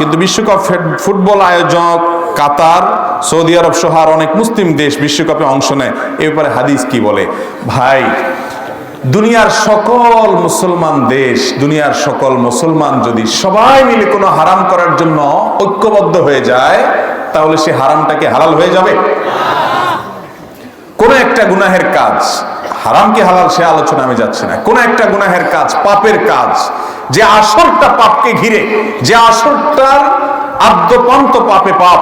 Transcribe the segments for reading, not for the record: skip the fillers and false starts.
কিন্তু বিশ্বকাপ ফুটবল আয়োজক কাতার, সৌদি আরব সহ আর অনেক মুসলিম দেশ বিশ্বকাপে অংশ নেয়। এ ব্যাপারে হাদিস কি বলে? ভাই, দুনিয়ার সকল মুসলমান দেশ, দুনিয়ার সকল মুসলমান যদি সবাই মিলে কোনো হারাম করার জন্য ঐক্যবদ্ধ হয়ে যায়, তাহলে সে হারামটাকে হালাল হয়ে যাবে? কোন একটা গুনাহের কাজ, হারাম কি হালাল সে আলোচনা আমি যাচ্ছি না, কোন একটা গুনাহের কাজ, পাপের কাজ, যে আসরটা পাপকে ঘিরে, যে আসরটার আদ্যপান্ত পাপে পাপ,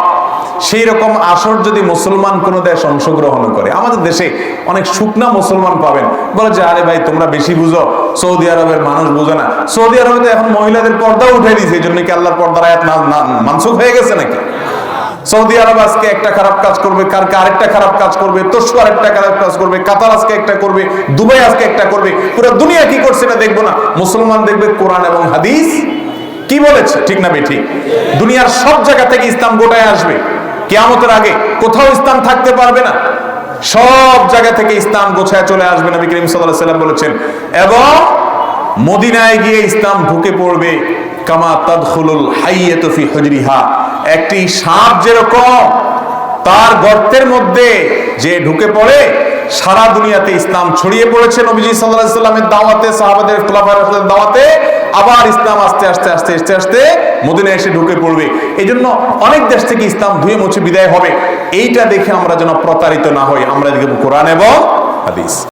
সেই রকম আসর যদি মুসলমান কোন দেশ অংশগ্রহণ করে, আমাদের দেশে অনেক শুকনা মুসলমান পাবেন, বলে যে আরে ভাই তোমরা বেশি বুঝো, সৌদি আরবের মানুষ বুঝে না। সৌদি আরবে তো এখন মহিলাদের পর্দাও উঠে দিয়েছে, এই জন্য কি আল্লাহর পর্দার আয়াত মানসুখ হয়ে গেছে নাকি? সৌদি আরব আজকে একটা খারাপ কাজ করবে, কালকে আরেকটা খারাপ কাজ করবে, তরশু আরেকটা খারাপ কাজ করবে, কাতার আজকে একটা করবে, দুবাই আজকে একটা করবে, পুরো দুনিয়া কি করছে না দেখবো না? মুসলমান দেখবে কোরআন এবং হাদিস কি বলেছে, ঠিক না বেঠিক? দুনিয়ার সব জায়গা থেকে ইসলাম গোটায় আসবে, কিয়ামতের আগে কোথাও ইসলাম থাকতে পারবে না, সব জায়গা থেকে ইসলাম গোছায় চলে আসবে। নবী করিম সাল্লাল্লাহু আলাইহি ওয়াসাল্লাম বলেছেন, এবং মদিনায় গিয়ে ইসলাম ঢুকে পড়বে কামা তাদখুলুল হাইয়াতু ফি হুজরিহা, একটি সাপ যেরকম তার গর্তের মধ্যে যে ঢুকে পড়ে, সারা দুনিয়াতে ইসলাম ছড়িয়ে পড়েছে নবীজি সাল্লাল্লাহু আলাইহি ওয়াসাল্লামের দাওয়াতে, সাহাবাদের খোলাফায়ে রাশিদের দাওয়াতে, আবার ইসলাম আস্তে আস্তে আস্তে আস্তে আস্তে মদিনায় এসে ঢুকে পড়বে। এই জন্য অনেক দেশ থেকে ইসলাম ধুয়ে মুছে বিদায় হবে। এইটা দেখে আমরা যেন প্রতারিত না হই, আমরা দেখব কোরআন এবং হাদিস।